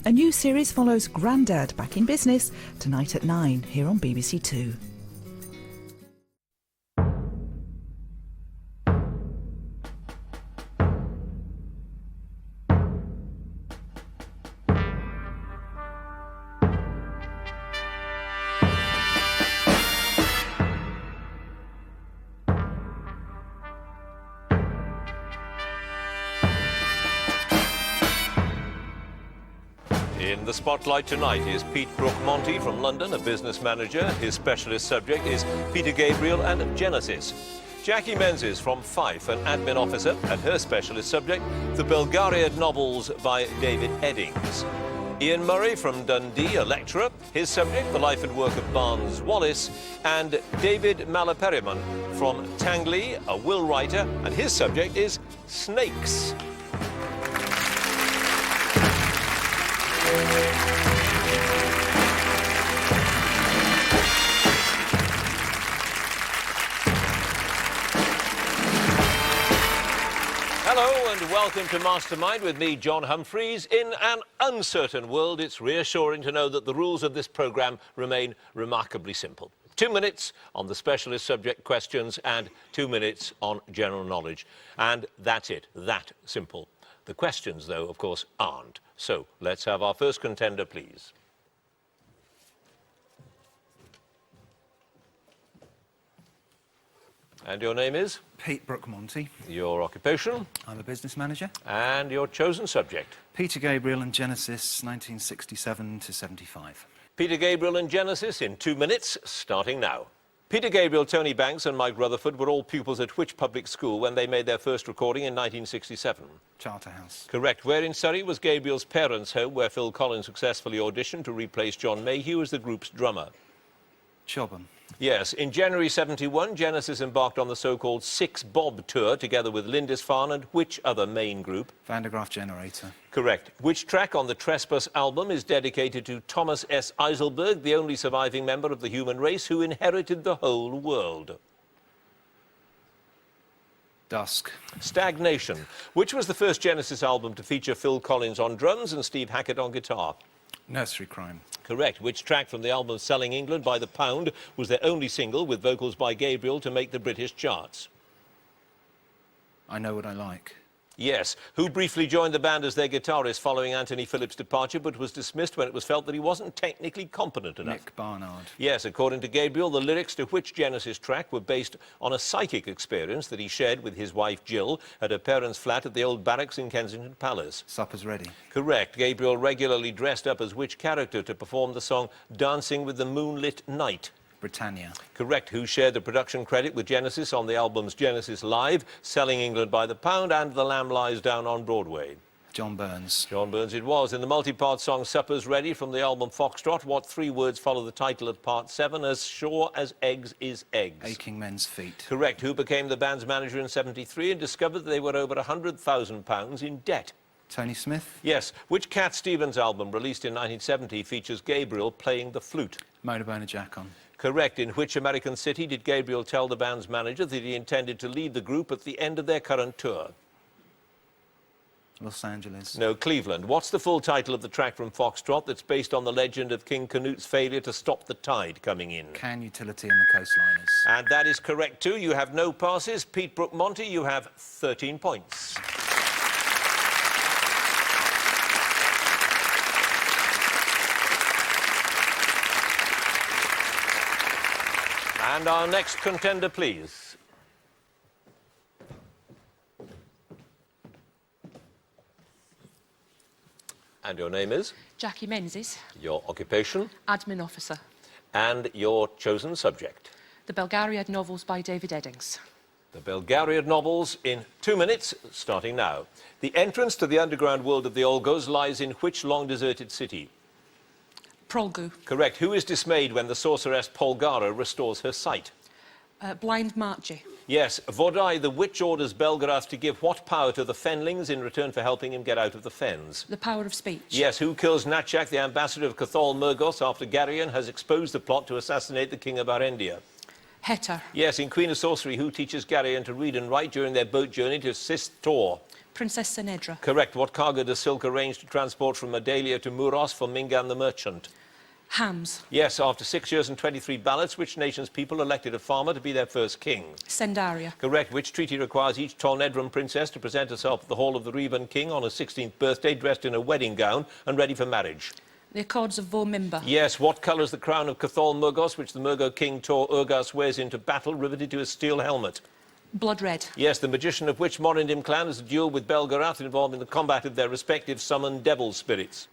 A new series follows Grandad back in business tonight at 9 here on BBC Two. In the spotlight tonight is Pete Brook-Monty from London, a business manager. His specialist subject is Peter Gabriel and Genesis. Jackie Menzies from Fife, an admin officer, and her specialist subject, the Belgariad novels by David Eddings. Ian Murray from Dundee, a lecturer. His subject, the life and work of Barnes Wallis. And David Malaperiman from Tangley, a will writer, and his subject is snakes. Hello and welcome to Mastermind with me, John Humphreys. In an uncertain world, it's reassuring to know that the rules of this programme remain remarkably simple. 2 minutes on the specialist subject questions and 2 minutes on general knowledge. And that's it, that simple. The questions, though, of course, aren't. So let's have our first contender, please. And your name is? Pete Brook-Monty. Your occupation? I'm a business manager. And your chosen subject? Peter Gabriel and Genesis, 1967 to 75. Peter Gabriel and Genesis in 2 minutes, starting now. Peter Gabriel, Tony Banks and Mike Rutherford were all pupils at which public school when they made their first recording in 1967? Charterhouse. Correct. Where in Surrey was Gabriel's parents' home, where Phil Collins successfully auditioned to replace John Mayhew as the group's drummer? Chobham. Yes. In January 71, Genesis embarked on the so-called Six Bob tour together with Lindisfarne and which other main group? Van der Graaf Generator. Correct. Which track on the Trespass album is dedicated to Thomas S. Eiselberg, the only surviving member of the human race who inherited the whole world? Dusk. Stagnation. Which was the first Genesis album to feature Phil Collins on drums and Steve Hackett on guitar? Nursery Crime. Correct. Which track from the album Selling England by the Pound was their only single with vocals by Gabriel to make the British charts? I Know What I Like. Yes. Who briefly joined the band as their guitarist following Anthony Phillips' departure but was dismissed when it was felt that he wasn't technically competent enough? Nick Barnard. Yes. According to Gabriel, the lyrics to which Genesis track were based on a psychic experience that he shared with his wife Jill at her parents' flat at the old barracks in Kensington Palace? Supper's Ready. Correct. Gabriel regularly dressed up as which character to perform the song Dancing with the Moonlit Night? Britannia. Correct. Who shared the production credit with Genesis on the albums Genesis Live, Selling England by the Pound and The Lamb Lies Down on Broadway? John Burns. John Burns it was. In the multi-part song Supper's Ready from the album Foxtrot, what 3 words follow the title of part 7, As Sure as Eggs is Eggs? Aching Men's Feet. Correct. Who became the band's manager in 73 and discovered that they were over £100,000 in debt? Tony Smith. Yes. Which Cat Stevens album, released in 1970, features Gabriel playing the flute? Motorboner Jack On. Correct. In which American city did Gabriel tell the band's manager that he intended to leave the group at the end of their current tour? Los Angeles. No, Cleveland. What's the full title of the track from Foxtrot that's based on the legend of King Canute's failure to stop the tide coming in? Can Utility and the Coastliners. And that is correct too. You have no passes. Pete Brook-Monty, you have 13 points. And our next contender, please. And your name is? Jackie Menzies. Your occupation? Admin officer. And your chosen subject? The Belgariad novels by David Eddings. The Belgariad novels in 2 minutes, starting now. The entrance to the underground world of the Olgos lies in which long-deserted city? Prolgu. Correct. Who is dismayed when the sorceress Polgara restores her sight? Blind Margie. Yes. Vodai, the witch, orders Belgarath to give what power to the Fenlings in return for helping him get out of the Fens? The power of speech. Yes. Who kills Natchak, the ambassador of Cathal Murgos, after Garion has exposed the plot to assassinate the king of Arendia? Heta. Yes. In Queen of Sorcery, who teaches Garion to read and write during their boat journey to Sistor? Princess Senedra. Correct. What cargo does silk arrange to transport from Madelia to Muros for Mingan the merchant? Hams. Yes, after 6 years and 23 ballots, which nation's people elected a farmer to be their first king? Sendaria. Correct. Which treaty requires each Tornedran princess to present herself at the hall of the Revan king on her 16th birthday, dressed in a wedding gown and ready for marriage? The Accords of Vormimba. Yes. What colour is the crown of Cathal Murgos, which the Murgo king Tor Urgas wears into battle, riveted to his steel helmet? Blood red. Yes. The magician of which Morindim clan has a duel with Belgarath involving the combat of their respective summoned devil spirits?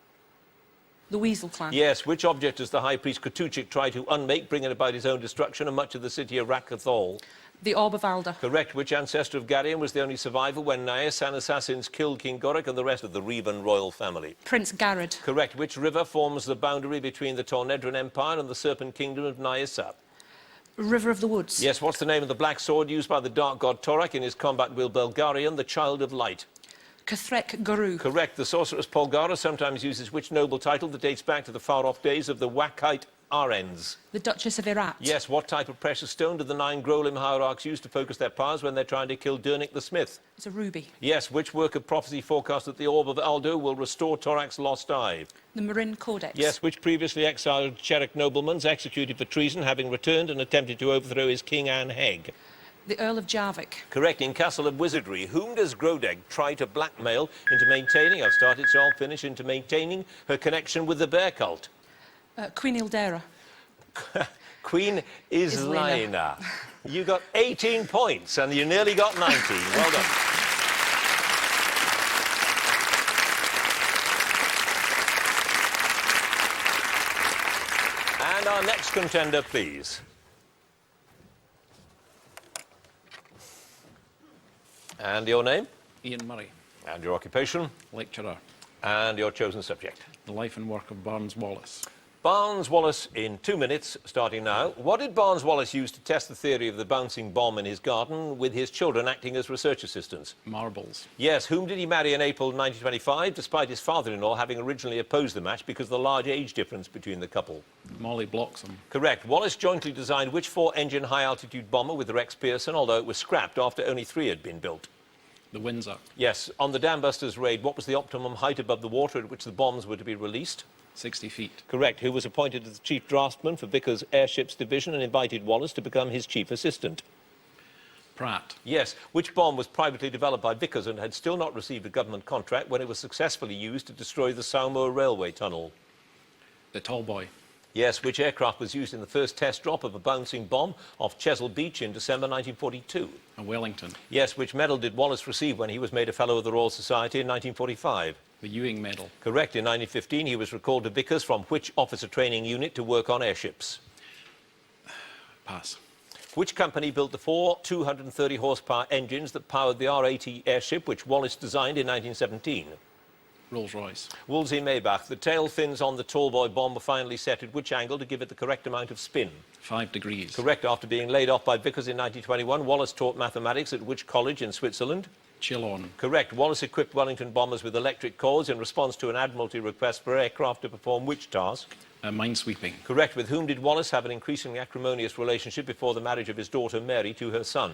The Weasel clan. Yes. Which object does the high priest Katuchik try to unmake, bringing about his own destruction and much of the city of Rak-Cathal? The Orb of Alda. Correct. Which ancestor of Garion was the only survivor when Nyasan assassins killed King Gorik and the rest of the Revan royal family? Prince Garrod. Correct. Which river forms the boundary between the Tornedran Empire and the Serpent Kingdom of Nyasa? River of the Woods. Yes. What's the name of the black sword used by the dark god Torak in his combat with Belgarion, the Child of Light? Cathrek Guru. Correct. The sorceress Polgara sometimes uses which noble title that dates back to the far-off days of the Wakite Arends? The Duchess of Irat. Yes. What type of precious stone do the 9 Grolim hierarchs use to focus their powers when they're trying to kill Durnik the Smith? It's a ruby. Yes. Which work of prophecy forecast that the Orb of Aldo will restore Torak's lost eye? The Marin Codex. Yes. Which previously exiled Cherek nobleman's executed for treason, having returned and attempted to overthrow his king Anne Heg? The Earl of Jarvik. Correct. In Castle of Wizardry, whom does Grodeg try to blackmail into maintaining, I've started so I'll finish, into maintaining her connection with the bear cult? Queen Ildera. Queen Islaina. You got 18 points and you nearly got 19. Well done. And our next contender, please. And your name? Ian Murray, And your occupation? lecturer. And your chosen subject? The life and work of Barnes Wallis. Barnes Wallis in 2 minutes, starting now. What did Barnes Wallis use to test the theory of the bouncing bomb in his garden with his children acting as research assistants? Marbles. Yes. Whom did he marry in April 1925, despite his father-in-law having originally opposed the match because of the large age difference between the couple? Molly Bloxham. Correct. Wallace jointly designed which 4-engine high-altitude bomber with Rex Pearson, although it was scrapped after only 3 had been built? The Windsor. Yes. On the Dam Busters raid, what was the optimum height above the water at which the bombs were to be released? 60 feet. Correct. Who was appointed as the chief draftsman for Vickers Airships Division and invited Wallace to become his chief assistant? Pratt. Yes. Which bomb was privately developed by Vickers and had still not received a government contract when it was successfully used to destroy the Saumur railway tunnel? The Tall Boy. Yes. Which aircraft was used in the first test drop of a bouncing bomb off Chesil Beach in December 1942? A Wellington. Yes. Which medal did Wallace receive when he was made a Fellow of the Royal Society in 1945? The Ewing Medal. Correct. In 1915, he was recalled to Vickers from which officer training unit to work on airships? Pass. Which company built the 4 230 horsepower engines that powered the R-80 airship, which Wallace designed in 1917? Rolls-Royce. Woolsey Maybach. The tail fins on the Tall Boy bomb were finally set at which angle to give it the correct amount of spin? 5 degrees. Correct. After being laid off by Vickers in 1921, Wallace taught mathematics at which college in Switzerland? Chillon. Correct. Wallace equipped Wellington bombers with electric cords in response to an Admiralty request for aircraft to perform which task? Minesweeping. Correct. With whom did Wallace have an increasingly acrimonious relationship before the marriage of his daughter Mary to her son?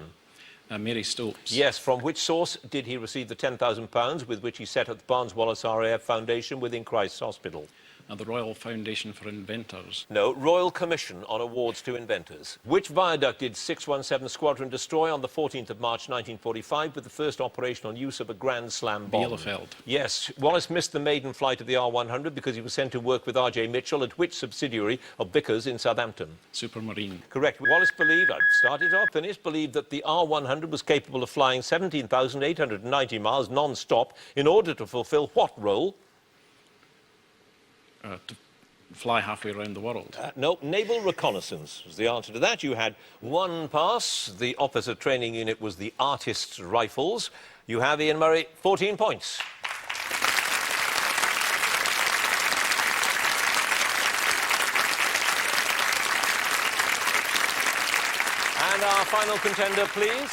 Mary Stopes. Yes. From which source did he receive the £10,000 with which he set up the Barnes Wallis RAF Foundation within Christ's Hospital? The Royal Foundation for Inventors. No, Royal Commission on Awards to Inventors. Which viaduct did 617 Squadron destroy on the 14th of March 1945 with the first operational use of a Grand Slam bomb? Bielefeld. Yes. Wallace missed the maiden flight of the R100 because he was sent to work with R.J. Mitchell at which subsidiary of Vickers in Southampton? Supermarine. Correct. Wallace believed, I've started off, finished, believed that the R100 was capable of flying 17,890 miles non-stop in order to fulfill what role? To fly halfway around the world. No, naval reconnaissance was the answer to that. You had 1 pass. The officer training unit was the Artists' Rifles. You have, Ian Murray, 14 points. And our final contender, please.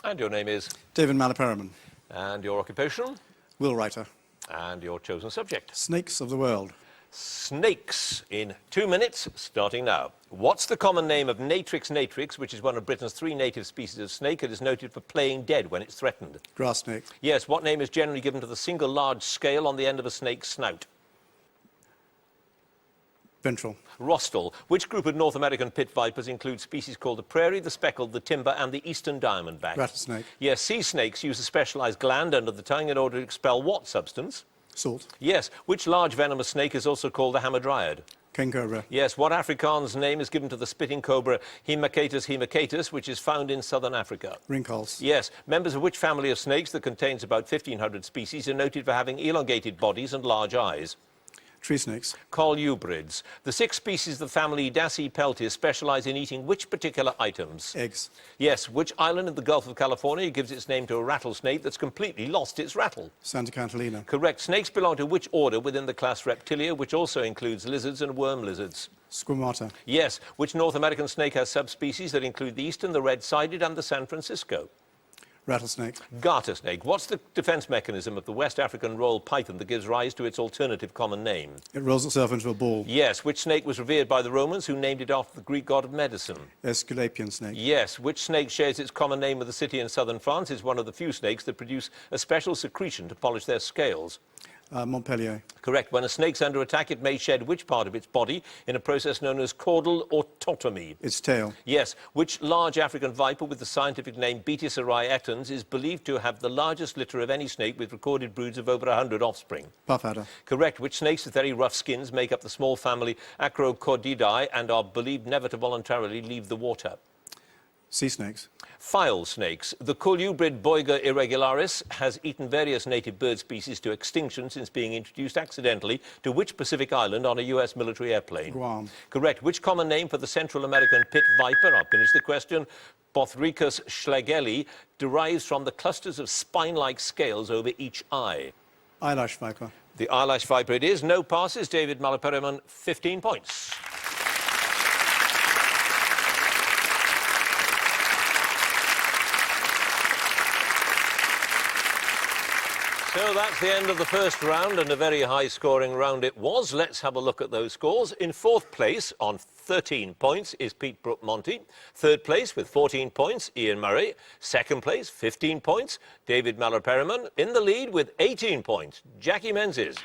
And your name is? David Malaparaman. And your occupation? Will writer. And your chosen subject? Snakes of the world. Snakes in 2 minutes, starting now. What's the common name of Natrix natrix, which is one of Britain's 3 native species of snake? It is noted for playing dead when it's threatened. Grass snake. Yes, what name is generally given to the single large scale on the end of a snake's snout? Ventral. Rostal. Which group of North American pit vipers include species called the prairie, the speckled, the timber, and the eastern diamondback? Rattlesnake. Yes, sea snakes use a specialised gland under the tongue in order to expel what substance? Salt. Yes, which large venomous snake is also called the hamadryad? King cobra. Yes, what Afrikaans name is given to the spitting cobra Hemacatus hemacatus, which is found in southern Africa? Rinkhouse. Yes, members of which family of snakes that contains about 1,500 species are noted for having elongated bodies and large eyes? Tree snakes. Colubrids. The 6 species of the family Dasypeltis specialise in eating which particular items? Eggs. Yes, which island in the Gulf of California gives its name to a rattlesnake that's completely lost its rattle? Santa Catalina. Correct. Snakes belong to which order within the class Reptilia, which also includes lizards and worm lizards? Squamata. Yes. Which North American snake has subspecies that include the eastern, the red-sided, and the San Francisco? Rattlesnake. Garter snake. What's the defence mechanism of the West African royal python that gives rise to its alternative common name? It rolls itself into a ball. Yes. Which snake was revered by the Romans, who named it after the Greek god of medicine? Esculapian snake. Yes. Which snake shares its common name with a city in southern France? Is one of the few snakes that produce a special secretion to polish their scales? Montpellier. Correct. When a snake's under attack, it may shed which part of its body in a process known as caudal autotomy? Its tail. Yes. Which large African viper with the scientific name Betissarai etans is believed to have the largest litter of any snake with recorded broods of over 100 offspring? Puff adder. Correct. Which snakes with very rough skins make up the small family Acrocordidae and are believed never to voluntarily leave the water? Sea snakes. File snakes. The colubrid Boiga irregularis has eaten various native bird species to extinction since being introduced accidentally to which Pacific island on a US military airplane? Guam. Correct. Which common name for the Central American pit viper, I'll finish the question, Bothricus schlegeli, derives from the clusters of spine-like scales over each eye? Eyelash viper. The eyelash viper it is. No passes. David Malaparaman, 15 points. So that's the end of the first round, and a very high-scoring round it was. Let's have a look at those scores. In 4th place, on 13 points, is Pete Brook-Monty. 3rd place, with 14 points, Ian Murray. 2nd place, 15 points, David Malaparaman. In the lead with 18 points, Jackie Menzies.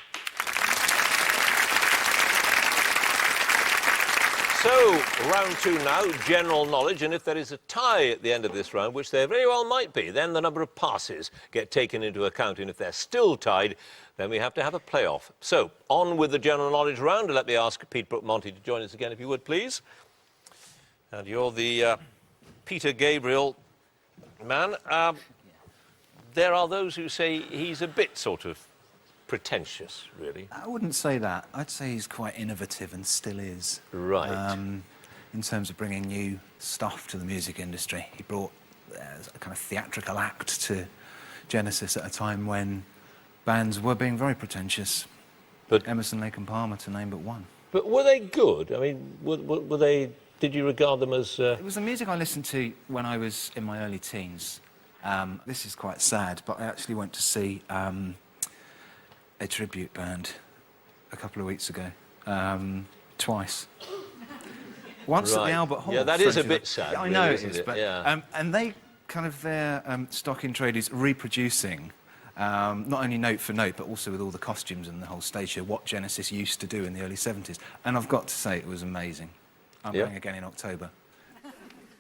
So, round 2 now, general knowledge, and if there is a tie at the end of this round, which there very well might be, then the number of passes get taken into account, and if they're still tied, then we have to have a playoff. So, on with the general knowledge round, and let me ask Pete Brook-Monty to join us again, if you would, please. And you're the Peter Gabriel man. There are those who say he's a bit sort of pretentious, really. I wouldn't say that. I'd say he's quite innovative and still is. Right. In terms of bringing new stuff to the music industry. He brought a kind of theatrical act to Genesis at a time when bands were being very pretentious. But Emerson, Lake and Palmer, to name but one. But were they good? I mean, were they... Did you regard them as... It was the music I listened to when I was in my early teens. This is quite sad, but I actually went to see a tribute band a couple of weeks ago, twice. Once at the Albert Hall. Yeah, that is a bit sad. I really, know isn't it is, it? but Yeah. and they kind of their stock in trade is reproducing, not only note for note, but also with all the costumes and the whole stage show, what Genesis used to do in the early 70s. And I've got to say, it was amazing. I'm going again in October.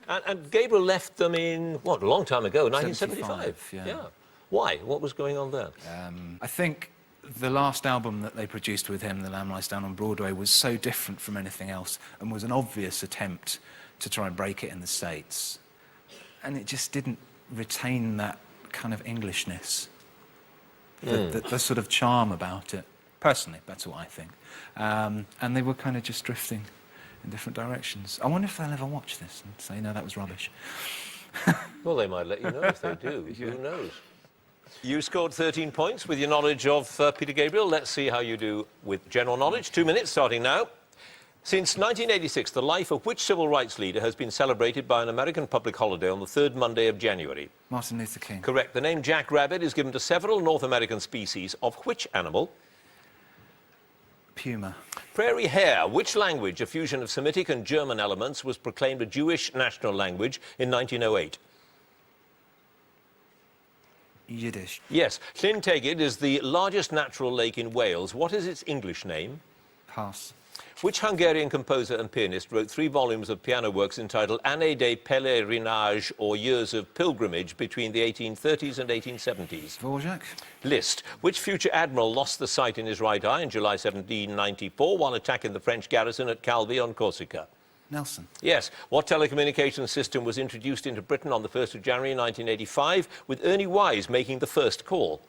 And Gabriel left them in, what, a long time ago, 1975? Yeah. Why? What was going on there? I think the last album that they produced with him, The Lamb Lies Down on Broadway, was so different from anything else and was an obvious attempt to try and break it in the States. And it just didn't retain that kind of Englishness, the sort of charm about it. Personally, that's what I think. And they were kind of just drifting in different directions. I wonder if they'll ever watch this and say, no, that was rubbish. Well, they might let you know if they do. Who knows? You scored 13 points with your knowledge of Peter Gabriel. Let's see how you do with general knowledge. 2 minutes, starting now. Since 1986, the life of which civil rights leader has been celebrated by an American public holiday on the 3rd Monday of January? Martin Luther King. Correct. The name Jack Rabbit is given to several North American species of which animal? Puma. Prairie Hare. Which language, a fusion of Semitic and German elements, was proclaimed a Jewish national language in 1908? Yiddish. Yes. Llyn Tegid is the largest natural lake in Wales. What is its English name? Pass. Which Hungarian composer and pianist wrote 3 volumes of piano works entitled Années de Pèlerinage, or Years of Pilgrimage, between the 1830s and 1870s? Dvorak. Liszt. Which future admiral lost the sight in his right eye in July 1794 while attacking the French garrison at Calvi on Corsica? Nelson. Yes. What telecommunications system was introduced into Britain on the 1st of January 1985, with Ernie Wise making the first call?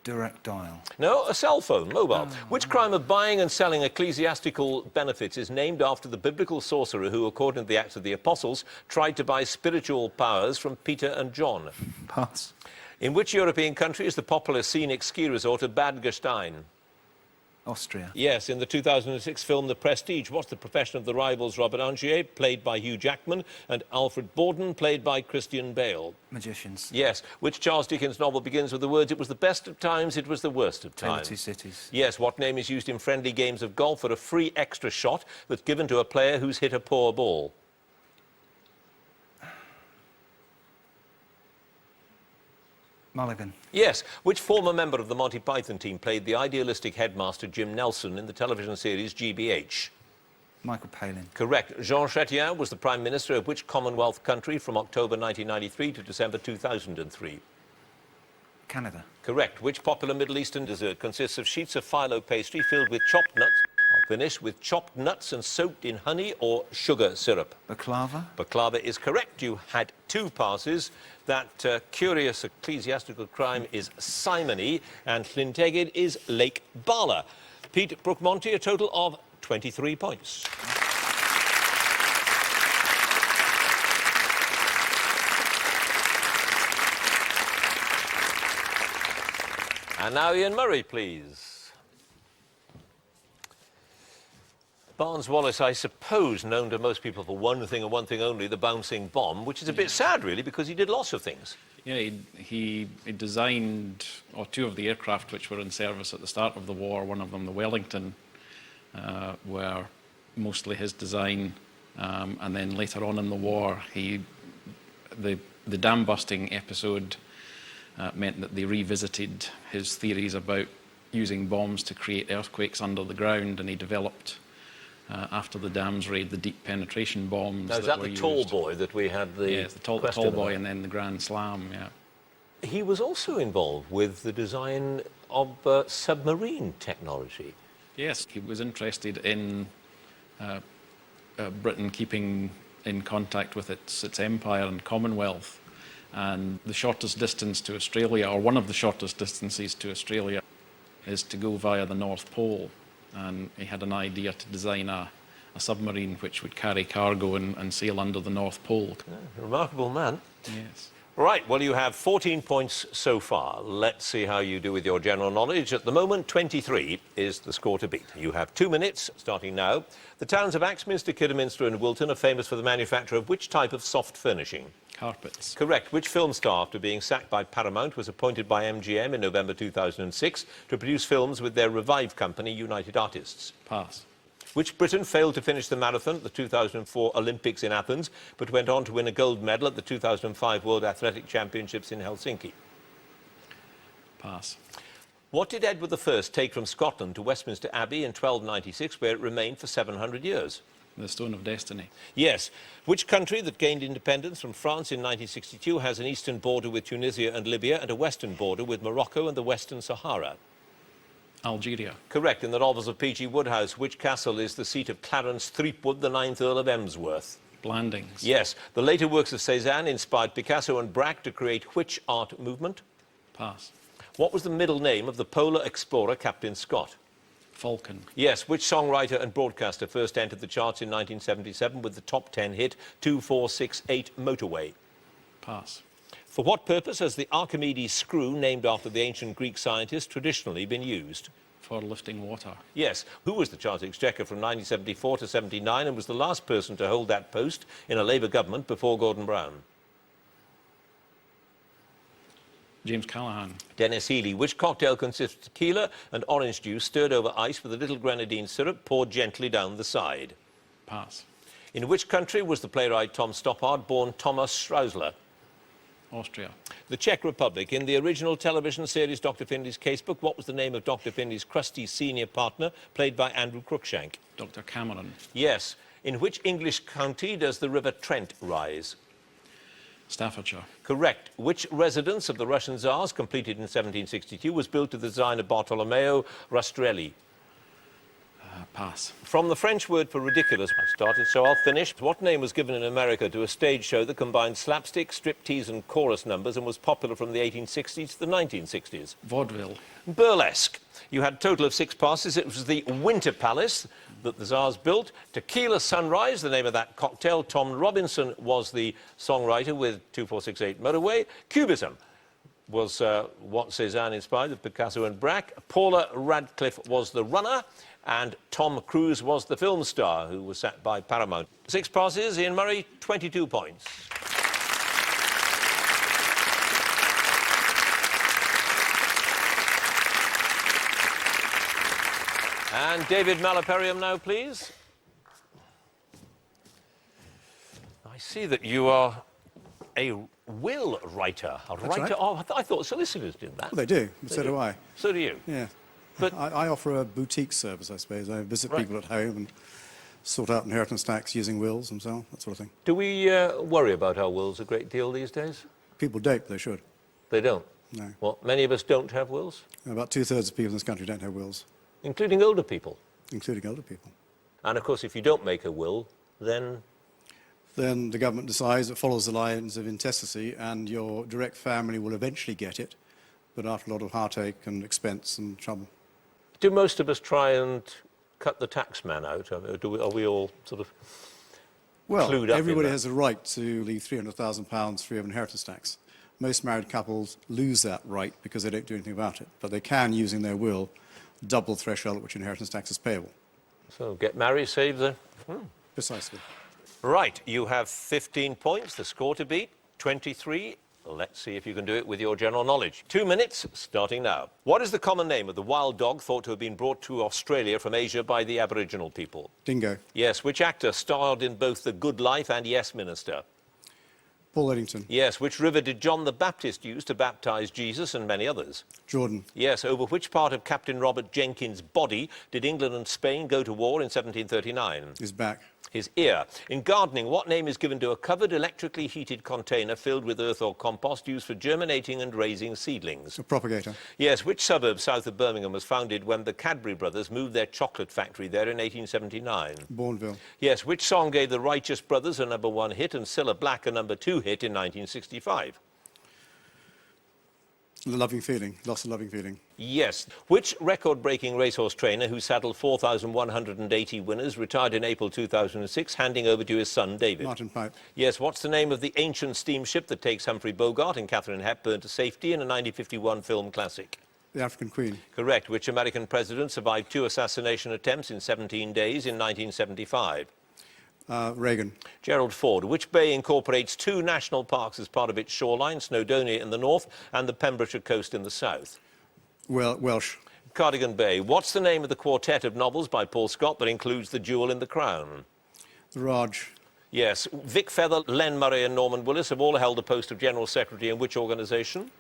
Direct dial. No, a cell phone, mobile. Which crime of buying and selling ecclesiastical benefits is named after the biblical sorcerer who, according to the Acts of the Apostles, tried to buy spiritual powers from Peter and John? Pass. In which European country is the popular scenic ski resort of Bad Gastein? Austria. Yes, in the 2006 film The Prestige, what's the profession of the rivals Robert Angier, played by Hugh Jackman, and Alfred Borden, played by Christian Bale? Magicians. Yes. Which Charles Dickens novel begins with the words, "It was the best of times, it was the worst of Tale of times"? Two Cities. Yes. What name is used in friendly games of golf for a free extra shot that's given to a player who's hit a poor ball? Mulligan. Yes. Which former member of the Monty Python team played the idealistic headmaster Jim Nelson in the television series GBH? Michael Palin. Correct. Jean Chrétien was the Prime Minister of which Commonwealth country from October 1993 to December 2003? Canada. Correct. Which popular Middle Eastern dessert consists of sheets of phyllo pastry filled with chopped nuts, finished with chopped nuts and soaked in honey or sugar syrup? Baklava. Baklava is correct. You had 2 passes. That curious ecclesiastical crime is simony, and Llyn Tegid is Lake Bala. Pete Brookmonty, a total of 23 points. And now Ian Murray, please. Barnes Wallis, I suppose, known to most people for one thing and one thing only, the bouncing bomb, which is a bit sad, really, because he did lots of things. Yeah, he designed 2 of the aircraft which were in service at the start of the war. One of them, the Wellington, were mostly his design. And then later on in the war, the dam busting episode meant that they revisited his theories about using bombs to create earthquakes under the ground, and he developed, after the dams raid, the deep penetration bombs. Now, is that the tall boy that we had the Yes, the tall boy, and then the Grand Slam, yeah. He was also involved with the design of submarine technology. Yes, he was interested in Britain keeping in contact with its empire and Commonwealth. And the shortest distance to Australia, or one of the shortest distances to Australia, is to go via the North Pole. And he had an idea to design a submarine which would carry cargo and sail under the North Pole. Yeah, remarkable man. Yes. Right, well, you have 14 points so far. Let's see how you do with your general knowledge. At the moment, 23 is the score to beat. You have 2 minutes, starting now. The towns of Axminster, Kidderminster and Wilton are famous for the manufacture of which type of soft furnishing? Carpets. Correct. Which film star, after being sacked by Paramount, was appointed by MGM in November 2006 to produce films with their revived company, United Artists? Pass. Which Briton failed to finish the marathon at the 2004 Olympics in Athens, but went on to win a gold medal at the 2005 World Athletic Championships in Helsinki? Pass. What did Edward I take from Scotland to Westminster Abbey in 1296, where it remained for 700 years? The Stone of Destiny. Yes. Which country that gained independence from France in 1962 has an eastern border with Tunisia and Libya and a western border with Morocco and the Western Sahara? Algeria. Correct. In the novels of P.G. Wodehouse, which castle is the seat of Clarence Threepwood, the 9th Earl of Emsworth? Blandings. Yes. The later works of Cézanne inspired Picasso and Braque to create which art movement? Pass. What was the middle name of the polar explorer Captain Scott? Falcon. Yes. Which songwriter and broadcaster first entered the charts in 1977 with the top 10 hit 2468 Motorway? Pass. For what purpose has the Archimedes screw, named after the ancient Greek scientist, traditionally been used? For lifting water. Yes. Who was the Chancellor Exchequer from 1974 to 79 and was the last person to hold that post in a Labour government before Gordon Brown? James Callahan. Dennis Healy. Which cocktail consists of tequila and orange juice stirred over ice with a little grenadine syrup poured gently down the side? Pass. In which country was the playwright Tom Stoppard born Thomas Straussler? Austria. The Czech Republic. In the original television series Dr. Finley's Casebook, what was the name of Dr. Finley's crusty senior partner, played by Andrew Cruikshank? Dr. Cameron. Yes. In which English county does the River Trent rise? Staffordshire. Correct. Which residence of the Russian Tsars, completed in 1762, was built to the design of Bartolomeo Rastrelli? Pass. From the French word for ridiculous, I started, so I'll finish. What name was given in America to a stage show that combined slapstick, striptease and chorus numbers and was popular from the 1860s to the 1960s? Vaudeville. Burlesque. You had a total of 6 passes. It was the Winter Palace that the Tsars built. Tequila Sunrise, the name of that cocktail. Tom Robinson was the songwriter with 2468 Motorway. Cubism was what Cézanne inspired, with Picasso and Braque. Paula Radcliffe was the runner. And Tom Cruise was the film star who was sat by Paramount. 6 passes, Ian Murray, 22 points. And David Malapariam now, please. I see that you are a will writer. right. Oh, I thought solicitors did that. Well, they do, but so do I. So do you. Yeah. But- I offer a boutique service, I suppose. I visit Right. people at home and sort out inheritance tax using wills and so on, that sort of thing. Do we worry about our wills a great deal these days? People don't, but they should. They don't. No. Well, many of us don't have wills, About 2/3 of people in this country don't have wills, including older people. including older people. And of course, if you don't make a will, then Then the government decides it follows the lines of intestacy and your direct family will eventually get it, but after a lot of heartache and expense and trouble. do most of us try and cut the tax man out? Or are we all sort of Well, clued up in everybody that? has a right to leave £300,000 free of inheritance tax. Most married couples lose that right because they don't do anything about it, but they can, using their will, double the threshold at which inheritance tax is payable. So get married, save the... Precisely. Right, you have 15 points, the score to beat, 23. Let's see if you can do it with your general knowledge. 2 minutes, starting now. What is the common name of the wild dog thought to have been brought to Australia from Asia by the Aboriginal people? Dingo. Yes, which actor starred in both The Good Life and Yes, Minister? Paul Eddington. Yes, which river did John the Baptist use to baptise Jesus and many others? Jordan. Yes, over which part of Captain Robert Jenkins' body did England and Spain go to war in 1739? Is back. His ear. In gardening, what name is given to a covered electrically heated container filled with earth or compost used for germinating and raising seedlings? A propagator. Yes, which suburb south of Birmingham was founded when the Cadbury brothers moved their chocolate factory there in 1879? Bourneville. Yes, which song gave the Righteous Brothers a #1 hit and Cilla Black a #2 hit in 1965? Loving Feeling. Lost a Loving Feeling. Yes. Which record-breaking racehorse trainer who saddled 4,180 winners retired in April 2006, handing over to his son, David? Martin Pipe. Yes. What's the name of the ancient steamship that takes Humphrey Bogart and Katharine Hepburn to safety in a 1951 film classic? The African Queen. Correct. Which American president survived 2 assassination attempts in 17 days in 1975? Reagan. Gerald Ford. Which bay incorporates 2 national parks as part of its shoreline, Snowdonia in the north and the Pembrokeshire coast in the south? Welsh. Cardigan Bay. What's the name of the quartet of novels by Paul Scott that includes The Jewel in the Crown? The Raj. Yes. Vic Feather, Len Murray and Norman Willis have all held the post of General Secretary in which organisation?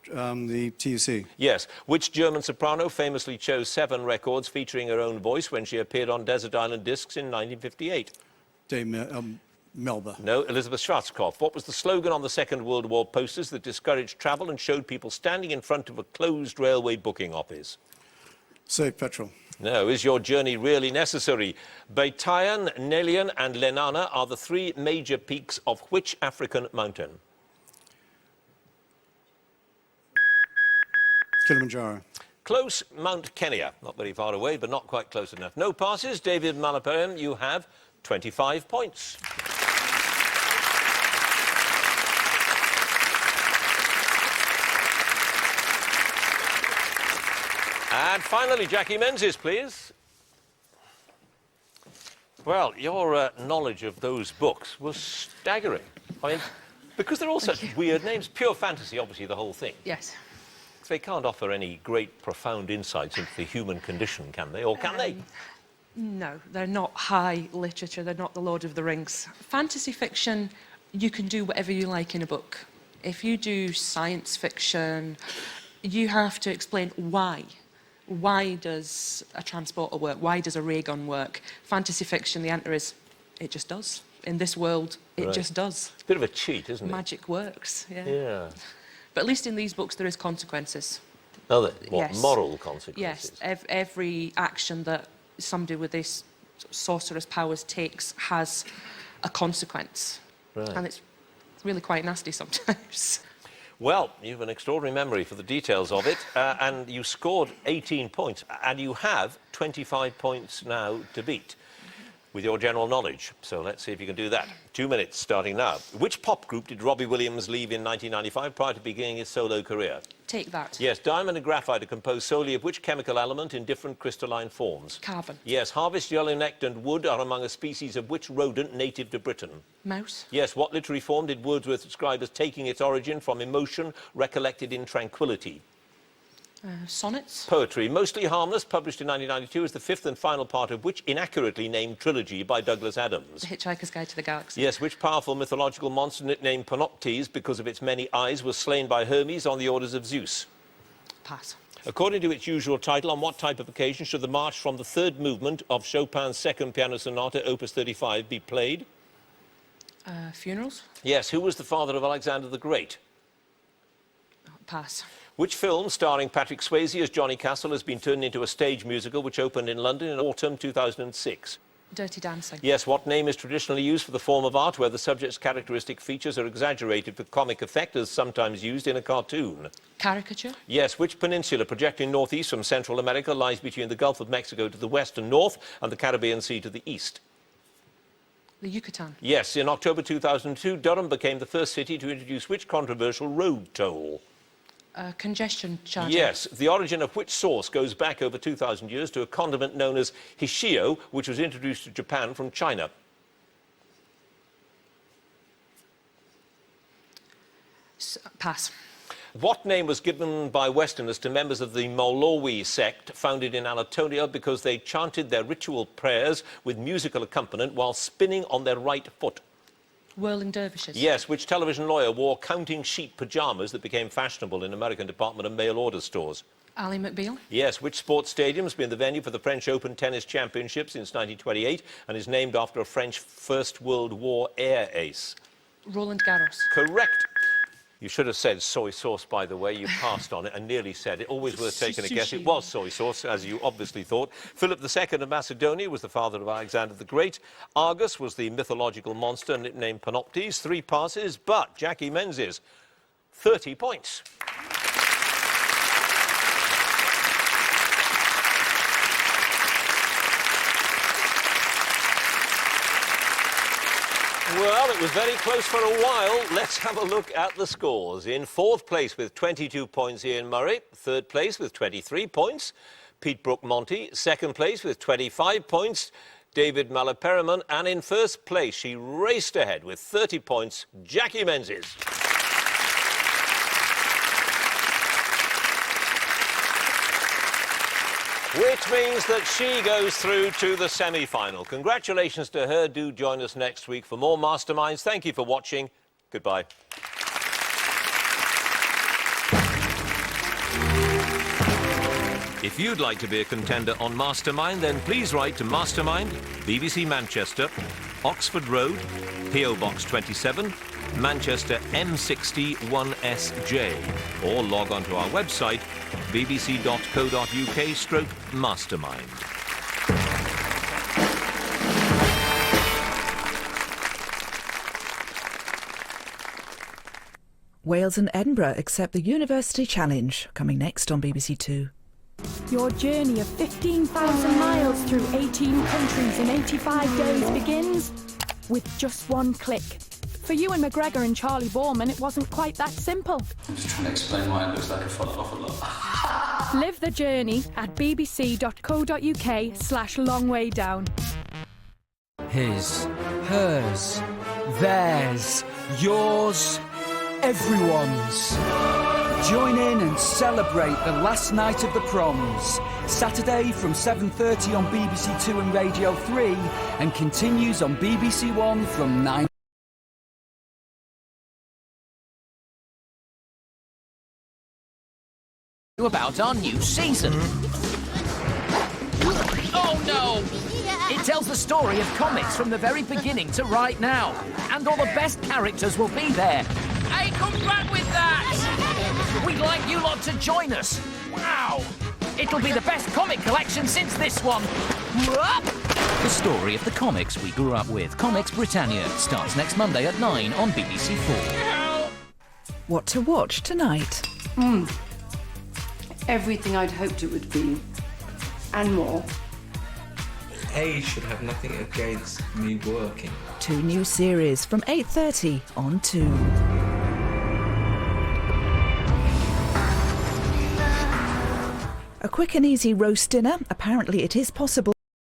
The TUC. Yes. Which German soprano famously chose 7 records featuring her own voice when she appeared on Desert Island Discs in 1958? Dame Melba. No, Elizabeth Schwarzkopf. What was the slogan on the Second World War posters that discouraged travel and showed people standing in front of a closed railway booking office? Save petrol. No. Is your journey really necessary? Baitayan, Nelian and Lenana are the 3 major peaks of which African mountain? Kilimanjaro. Close, Mount Kenya. Not very far away, but not quite close enough. No passes. David Malapariam, you have 25 points. And finally, Jackie Menzies, please. Well, your knowledge of those books was staggering. I mean, Because they're all such weird names. Pure fantasy, obviously, the whole thing. Yes. They can't offer any great, profound insights into the human condition, can they? Or can they? No, they're not high literature. They're not the Lord of the Rings. Fantasy fiction, you can do whatever you like in a book. If you do science fiction, you have to explain why. Why does a transporter work? Why does a ray gun work? Fantasy fiction, the answer is, it just does. In this world, it just does. It's a bit of a cheat, isn't it? Magic works, yeah. Yeah. But at least in these books, there is consequences. Oh, what, Yes. moral consequences? Yes, every action that somebody with this sorcerer's powers takes has a consequence. Right. And it's really quite nasty sometimes. Well, you've an extraordinary memory for the details of it, and you scored 18 points, and you have 25 points now to beat with your general knowledge. So let's see if you can do that. 2 minutes starting now. Which pop group did Robbie Williams leave in 1995 prior to beginning his solo career? Take that. Yes, diamond and graphite are composed solely of which chemical element in different crystalline forms? Carbon. Yes, harvest, yellownecked and wood are among a species of which rodent native to Britain? Mouse. Yes, what literary form did Wordsworth describe as taking its origin from emotion recollected in tranquility? Sonnets. Poetry, mostly harmless, published in 1992 is the fifth and final part of which inaccurately named trilogy by Douglas Adams. The Hitchhiker's Guide to the Galaxy. Yes, which powerful mythological monster nicknamed Panoptes because of its many eyes was slain by Hermes on the orders of Zeus? Pass. According to its usual title, on what type of occasion should the march from the third movement of Chopin's second piano sonata, opus 35, be played? Funerals. Yes, who was the father of Alexander the Great? Pass. Which film starring Patrick Swayze as Johnny Castle has been turned into a stage musical which opened in London in autumn 2006? Dirty Dancing. Yes, what name is traditionally used for the form of art where the subject's characteristic features are exaggerated for comic effect as sometimes used in a cartoon? Caricature. Yes, which peninsula projecting northeast from Central America lies between the Gulf of Mexico to the west and north and the Caribbean Sea to the east? The Yucatan. Yes, in October 2002, Durham became the first city to introduce which controversial road toll? Congestion charge. Yes, the origin of which sauce goes back over 2,000 years to a condiment known as hishio, which was introduced to Japan from China? Pass. What name was given by Westerners to members of the Maulawi sect founded in Anatolia because they chanted their ritual prayers with musical accompaniment while spinning on their right foot? Whirling dervishes. Yes, which television lawyer wore counting sheet pyjamas that became fashionable in American department of mail order stores? Ally McBeal. Yes, which sports stadium has been the venue for the French Open Tennis Championship since 1928 and is named after a French First World War air ace? Roland Garros. Correct. You should have said soy sauce, by the way. You passed on it and nearly said it. Always worth taking a guess. It was soy sauce, as you obviously thought. Philip II of Macedonia was the father of Alexander the Great. Argus was the mythological monster nicknamed Panoptes. 3 passes, but Jackie Menzies, 30 points. Well, it was very close for a while. Let's have a look at the scores. In 4th place with 22 points, Ian Murray. 3rd place with 23 points, Pete Brook-Monty. 2nd place with 25 points, David Malaperiman. And in 1st place, she raced ahead with 30 points, Jackie Menzies. Which means that she goes through to the semi-final. Congratulations to her. Do join us next week for more Masterminds. Thank you for watching. Goodbye. If you'd like to be a contender on Mastermind, then please write to Mastermind, BBC Manchester, Oxford Road, PO Box 27, Manchester M60 1SJ, or log on to our website, bbc.co.uk/mastermind. Wales and Edinburgh accept the University Challenge, coming next on BBC Two. Your journey of 15,000 miles through 18 countries in 85 days begins with just one click. For Ewan McGregor and Charlie Borman, it wasn't quite that simple. I'm just trying to explain why it looks like I fell off a lot. Live the journey at bbc.co.uk/longwaydown. His, hers, theirs. yours, everyone's. Join in and celebrate the last night of the proms. Saturday from 7:30 on BBC Two and Radio 3 and continues on BBC One from 9. About our new season. Oh no! It tells the story of comics from the very beginning to right now. And all the best characters will be there. Hey, come back with that! We'd like you lot to join us. Wow! It'll be the best comic collection since this one. The story of the comics we grew up with. Comics Britannia starts next Monday at 9 on BBC 4. What to watch tonight? Everything I'd hoped it would be, and more. A should have nothing against me working. 2 new series from 8:30 on 2. A quick and easy roast dinner. Apparently it is possible.